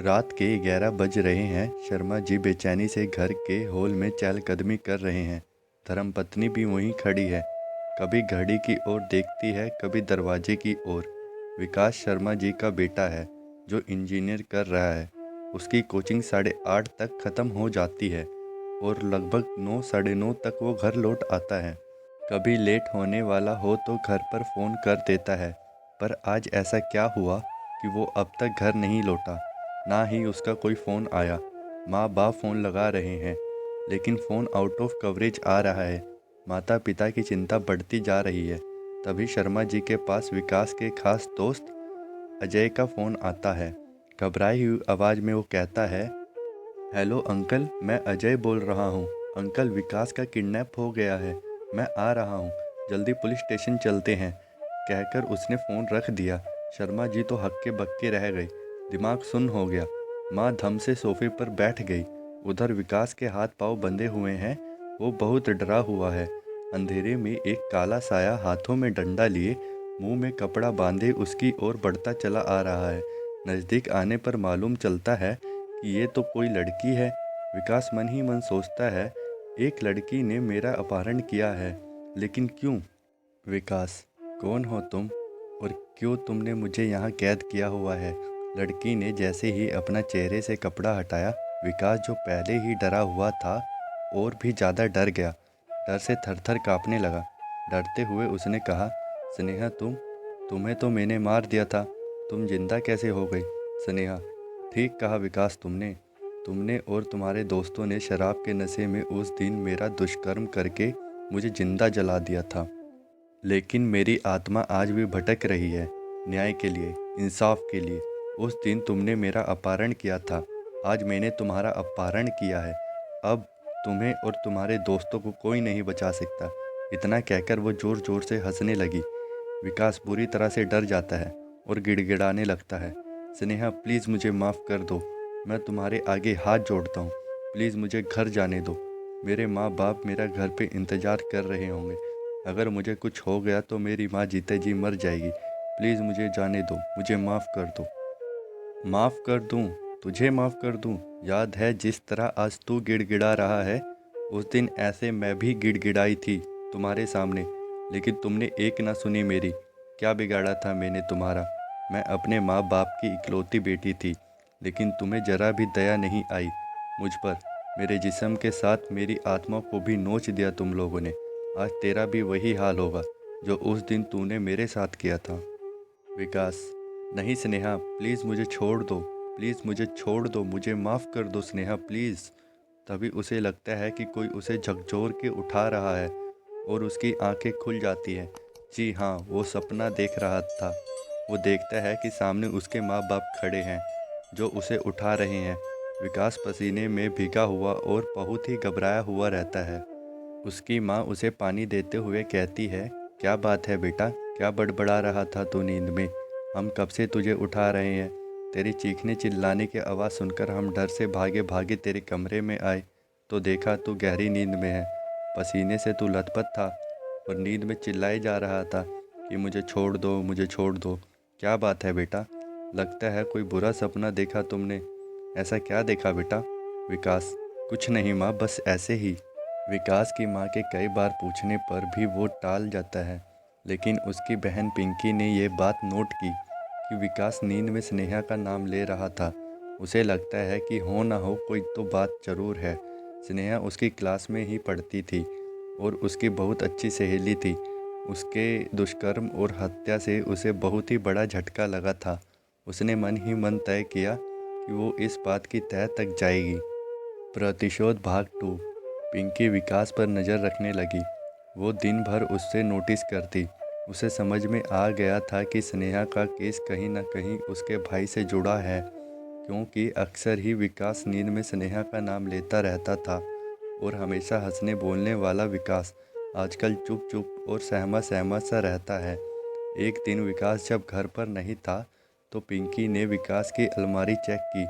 रात के 11 बज रहे हैं। शर्मा जी बेचैनी से घर के हॉल में चहलकदमी कर रहे हैं। धर्मपत्नी भी वहीं खड़ी है, कभी घड़ी की ओर देखती है, कभी दरवाजे की ओर। विकास शर्मा जी का बेटा है जो इंजीनियर कर रहा है। उसकी कोचिंग 8:30 तक ख़त्म हो जाती है और लगभग 9 साढ़े 9 तक वो घर लौट आता है। कभी लेट होने वाला हो तो घर पर फ़ोन कर देता है, पर आज ऐसा क्या हुआ कि वो अब तक घर नहीं लौटा। ना ही उसका कोई फ़ोन आया। माँ बाप फ़ोन लगा रहे हैं, लेकिन फ़ोन आउट ऑफ कवरेज आ रहा है। माता पिता की चिंता बढ़ती जा रही है। तभी शर्मा जी के पास विकास के खास दोस्त अजय का फ़ोन आता है। घबराई हुई आवाज़ में वो कहता है, हेलो अंकल, मैं अजय बोल रहा हूँ। अंकल, विकास का किडनैप हो गया है। मैं आ रहा हूँ, जल्दी पुलिस स्टेशन चलते हैं। कहकर उसने फ़ोन रख दिया। शर्मा जी तो हक्के बक्के रह गई। दिमाग सुन्न हो गया। माँ धम से सोफे पर बैठ गई। उधर विकास के हाथ पांव बंधे हुए हैं। वो बहुत डरा हुआ है। अंधेरे में एक काला साया हाथों में डंडा लिए, मुंह में कपड़ा बांधे उसकी ओर बढ़ता चला आ रहा है। नज़दीक आने पर मालूम चलता है कि ये तो कोई लड़की है। विकास मन ही मन सोचता है, एक लड़की ने मेरा अपहरण किया है, लेकिन क्यों? विकास, कौन हो तुम और क्यों तुमने मुझे यहाँ कैद किया हुआ है? लड़की ने जैसे ही अपना चेहरे से कपड़ा हटाया, विकास जो पहले ही डरा हुआ था और भी ज़्यादा डर गया। डर से थर-थर काँपने लगा। डरते हुए उसने कहा, स्नेहा, तुम्हें तो मैंने मार दिया था, तुम जिंदा कैसे हो गई? स्नेहा, ठीक कहा विकास, तुमने और तुम्हारे दोस्तों ने शराब के नशे में उस दिन मेरा दुष्कर्म करके मुझे जिंदा जला दिया था। लेकिन मेरी आत्मा आज भी भटक रही है, न्याय के लिए, इंसाफ के लिए। उस दिन तुमने मेरा अपहरण किया था, आज मैंने तुम्हारा अपहरण किया है। अब तुम्हें और तुम्हारे दोस्तों को कोई नहीं बचा सकता। इतना कहकर वो ज़ोर ज़ोर से हंसने लगी। विकास बुरी तरह से डर जाता है और गिड़गिड़ाने लगता है। स्नेहा, प्लीज़ मुझे माफ़ कर दो। मैं तुम्हारे आगे हाथ जोड़ता हूँ। प्लीज़ मुझे घर जाने दो। मेरे माँ बाप मेरा घर पे इंतज़ार कर रहे होंगे। अगर मुझे कुछ हो गया तो मेरी माँ जीते जी मर जाएगी। प्लीज़ मुझे जाने दो, मुझे माफ़ कर दो। माफ़ कर दूँ? तुझे माफ़ कर दूँ? याद है जिस तरह आज तू गिड़गिड़ा रहा है, उस दिन ऐसे मैं भी गिड़गिड़ाई थी तुम्हारे सामने, लेकिन तुमने एक ना सुनी मेरी। क्या बिगाड़ा था मैंने तुम्हारा? मैं अपने माँ बाप की इकलौती बेटी थी, लेकिन तुम्हें ज़रा भी दया नहीं आई मुझ पर। मेरे जिस्म के साथ मेरी आत्मा को भी नोच दिया तुम लोगों ने। आज तेरा भी वही हाल होगा जो उस दिन तूने मेरे साथ किया था। विकास, नहीं स्नेहा, प्लीज़ मुझे छोड़ दो। प्लीज़ मुझे छोड़ दो, मुझे माफ़ कर दो स्नेहा, प्लीज़। तभी उसे लगता है कि कोई उसे झकझोर के उठा रहा है और उसकी आंखें खुल जाती हैं। जी हाँ, वो सपना देख रहा था। वो देखता है कि सामने उसके माँ बाप खड़े हैं जो उसे उठा रहे हैं। विकास पसीने में भीगा हुआ और बहुत ही घबराया हुआ रहता है। उसकी माँ उसे पानी देते हुए कहती है, क्या बात है बेटा, क्या बड़बड़ा रहा था तू नींद में? हम कब से तुझे उठा रहे हैं। तेरी चीखने चिल्लाने की आवाज़ सुनकर हम डर से भागे भागे तेरे कमरे में आए तो देखा तू गहरी नींद में है। पसीने से तू लथपथ था और नींद में चिल्लाए जा रहा था कि मुझे छोड़ दो, मुझे छोड़ दो। क्या बात है बेटा, लगता है कोई बुरा सपना देखा तुमने। ऐसा क्या देखा बेटा? विकास, कुछ नहीं माँ, बस ऐसे ही। विकास की माँ के कई बार पूछने पर भी वो टाल जाता है, लेकिन उसकी बहन पिंकी ने ये बात नोट की कि विकास नींद में स्नेहा का नाम ले रहा था। उसे लगता है कि हो ना हो कोई तो बात ज़रूर है। स्नेहा उसकी क्लास में ही पढ़ती थी और उसकी बहुत अच्छी सहेली थी। उसके दुष्कर्म और हत्या से उसे बहुत ही बड़ा झटका लगा था। उसने मन ही मन तय किया कि वो इस बात की तह तक जाएगी। प्रतिशोध भाग 2। पिंकी विकास पर नज़र रखने लगी। वो दिन भर उससे नोटिस करती। उसे समझ में आ गया था कि स्नेहा का केस कहीं न कहीं उसके भाई से जुड़ा है, क्योंकि अक्सर ही विकास नींद में स्नेहा का नाम लेता रहता था। और हमेशा हंसने बोलने वाला विकास आजकल चुप चुप और सहमा सहमा सा रहता है। एक दिन विकास जब घर पर नहीं था तो पिंकी ने विकास की अलमारी चेक की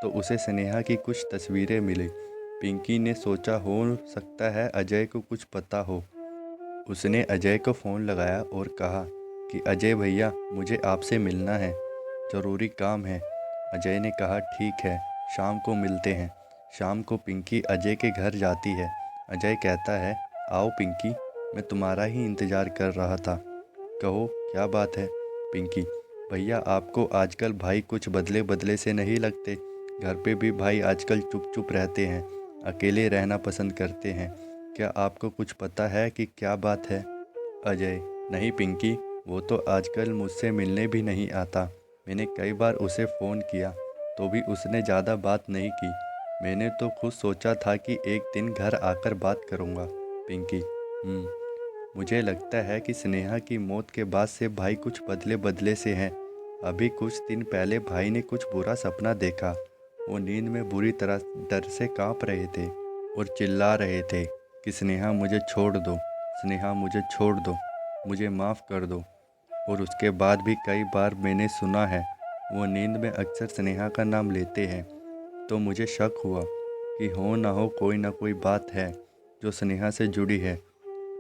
तो उसे स्नेहा की कुछ तस्वीरें मिली। पिंकी ने सोचा हो सकता है अजय को कुछ पता हो। उसने अजय को फ़ोन लगाया और कहा कि अजय भैया, मुझे आपसे मिलना है, ज़रूरी काम है। अजय ने कहा, ठीक है, शाम को मिलते हैं। शाम को पिंकी अजय के घर जाती है। अजय कहता है, आओ पिंकी, मैं तुम्हारा ही इंतज़ार कर रहा था। कहो, क्या बात है? पिंकी, भैया आपको आजकल भाई कुछ बदले बदले से नहीं लगते। घर पे भी भाई आजकल चुप चुप रहते हैं, अकेले रहना पसंद करते हैं। क्या आपको कुछ पता है कि क्या बात है? अजय, नहीं पिंकी, वो तो आजकल मुझसे मिलने भी नहीं आता। मैंने कई बार उसे फ़ोन किया तो भी उसने ज़्यादा बात नहीं की। मैंने तो खुद सोचा था कि एक दिन घर आकर बात करूँगा। पिंकी, मुझे लगता है कि स्नेहा की मौत के बाद से भाई कुछ बदले बदले से हैं। अभी कुछ दिन पहले भाई ने कुछ बुरा सपना देखा। वो नींद में बुरी तरह डर से कांप रहे थे और चिल्ला रहे थे कि स्नेहा मुझे छोड़ दो, स्नेहा मुझे छोड़ दो, मुझे माफ़ कर दो। और उसके बाद भी कई बार मैंने सुना है वो नींद में अक्सर स्नेहा का नाम लेते हैं। तो मुझे शक हुआ कि हो ना हो कोई ना कोई बात है जो स्नेहा से जुड़ी है।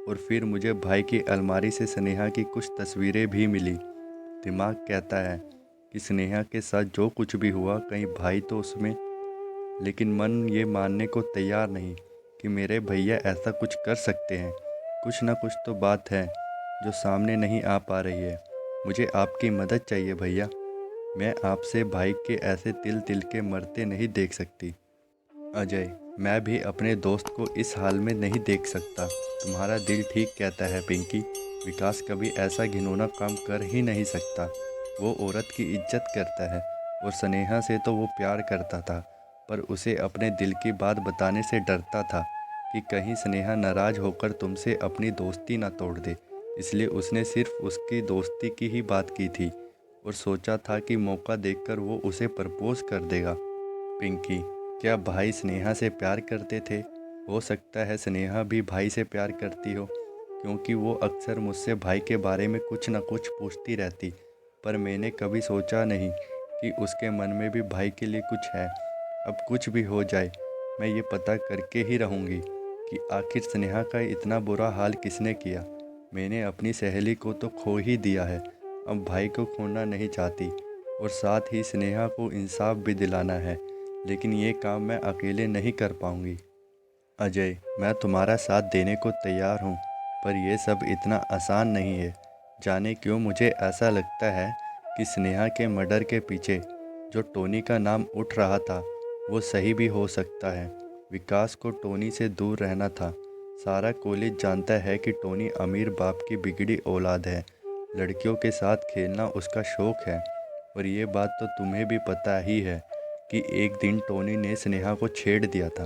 और फिर मुझे भाई की अलमारी से स्नेहा की कुछ तस्वीरें भी मिली। दिमाग कहता है कि स्नेहा के साथ जो कुछ भी हुआ कहीं भाई तो उसमें, लेकिन मन ये मानने को तैयार नहीं कि मेरे भैया ऐसा कुछ कर सकते हैं। कुछ ना कुछ तो बात है जो सामने नहीं आ पा रही है। मुझे आपकी मदद चाहिए भैया। मैं आपसे भाई के ऐसे तिल तिल के मरते नहीं देख सकती। अजय, मैं भी अपने दोस्त को इस हाल में नहीं देख सकता। तुम्हारा दिल ठीक कहता है पिंकी। विकास कभी ऐसा घिनौना काम कर ही नहीं सकता। वो औरत की इज्जत करता है और स्नेहा से तो वो प्यार करता था, पर उसे अपने दिल की बात बताने से डरता था कि कहीं स्नेहा नाराज़ होकर तुमसे अपनी दोस्ती ना तोड़ दे। इसलिए उसने सिर्फ उसकी दोस्ती की ही बात की थी और सोचा था कि मौका देखकर वो उसे प्रपोज कर देगा। पिंकी, क्या भाई स्नेहा से प्यार करते थे? हो सकता है स्नेहा भी भाई से प्यार करती हो, क्योंकि वो अक्सर मुझसे भाई के बारे में कुछ न कुछ पूछती रहती। पर मैंने कभी सोचा नहीं कि उसके मन में भी भाई के लिए कुछ है। अब कुछ भी हो जाए, मैं ये पता करके ही रहूँगी कि आखिर स्नेहा का इतना बुरा हाल किसने किया। मैंने अपनी सहेली को तो खो ही दिया है, अब भाई को खोना नहीं चाहती और साथ ही स्नेहा को इंसाफ भी दिलाना है। लेकिन ये काम मैं अकेले नहीं कर पाऊंगी। अजय, मैं तुम्हारा साथ देने को तैयार हूँ, पर यह सब इतना आसान नहीं है। जाने क्यों मुझे ऐसा लगता है कि स्नेहा के मर्डर के पीछे जो टोनी का नाम उठ रहा था वो सही भी हो सकता है। विकास को टोनी से दूर रहना था। सारा कॉलेज जानता है कि टोनी अमीर बाप की बिगड़ी औलाद है। लड़कियों के साथ खेलना उसका शौक है। और ये बात तो तुम्हें भी पता ही है कि एक दिन टोनी ने स्नेहा को छेड़ दिया था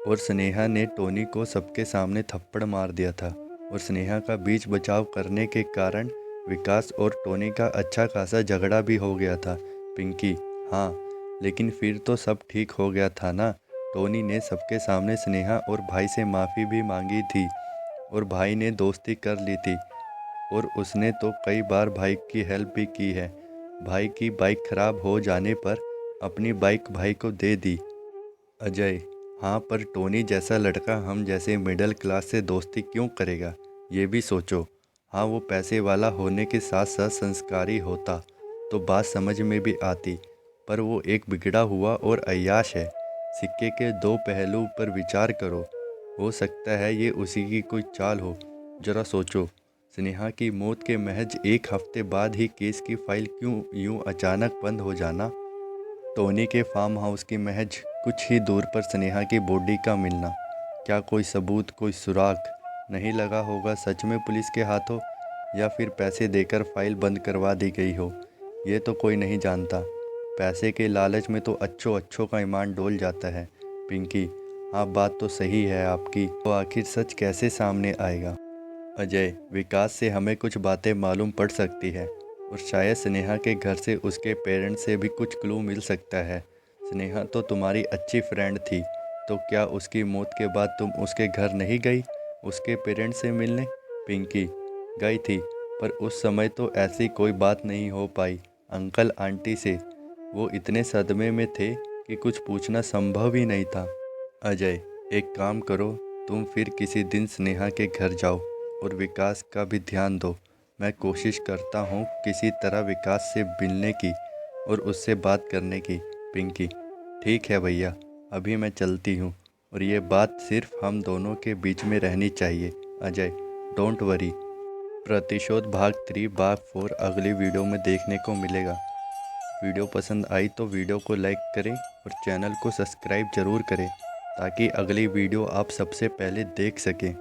और स्नेहा ने टोनी को सबके सामने थप्पड़ मार दिया था। और स्नेहा का बीच बचाव करने के कारण विकास और टोनी का अच्छा खासा झगड़ा भी हो गया था। पिंकी, हाँ, लेकिन फिर तो सब ठीक हो गया था ना। टोनी ने सबके सामने स्नेहा और भाई से माफ़ी भी मांगी थी और भाई ने दोस्ती कर ली थी। और उसने तो कई बार भाई की हेल्प भी की है। भाई की बाइक खराब हो जाने पर अपनी बाइक भाई को दे दी। अजय, हाँ, पर टोनी जैसा लड़का हम जैसे मिडिल क्लास से दोस्ती क्यों करेगा? ये भी सोचो। हाँ, वो पैसे वाला होने के साथ साथ संस्कारी होता तो बात समझ में भी आती, पर वो एक बिगड़ा हुआ और अय्याश है। सिक्के के दो पहलू पर विचार करो। हो सकता है ये उसी की कोई चाल हो। जरा सोचो, स्नेहा की मौत के महज एक हफ्ते बाद ही केस की फाइल क्यों यूं अचानक बंद हो जाना? टोनी के फार्म हाउस की महज कुछ ही दूर पर स्नेहा की बॉडी का मिलना, क्या कोई सबूत, कोई सुराग नहीं लगा होगा सच में पुलिस के हाथों, या फिर पैसे देकर फाइल बंद करवा दी गई हो? ये तो कोई नहीं जानता। पैसे के लालच में तो अच्छों अच्छों का ईमान डोल जाता है। पिंकी, हाँ, बात तो सही है आपकी, तो आखिर सच कैसे सामने आएगा? अजय, विकास से हमें कुछ बातें मालूम पड़ सकती है और शायद स्नेहा के घर से उसके पेरेंट्स से भी कुछ क्लू मिल सकता है। स्नेहा तो तुम्हारी अच्छी फ्रेंड थी, तो क्या उसकी मौत के बाद तुम उसके घर नहीं गई उसके पेरेंट्स से मिलने? पिंकी, गई थी, पर उस समय तो ऐसी कोई बात नहीं हो पाई अंकल आंटी से। वो इतने सदमे में थे कि कुछ पूछना संभव ही नहीं था। अजय, एक काम करो, तुम फिर किसी दिन स्नेहा के घर जाओ और विकास का भी ध्यान दो। मैं कोशिश करता हूँ किसी तरह विकास से मिलने की, और उससे बात करने की। पिंकी, ठीक है भैया, अभी मैं चलती हूँ, और ये बात सिर्फ हम दोनों के बीच में रहनी चाहिए। Ajay, don't worry. प्रतिशोध भाग 3 भाग 4 अगली वीडियो में देखने को मिलेगा। वीडियो पसंद आई तो वीडियो को लाइक करें और चैनल को सब्सक्राइब ज़रूर करें ताकि अगली वीडियो आप सबसे पहले देख सकें।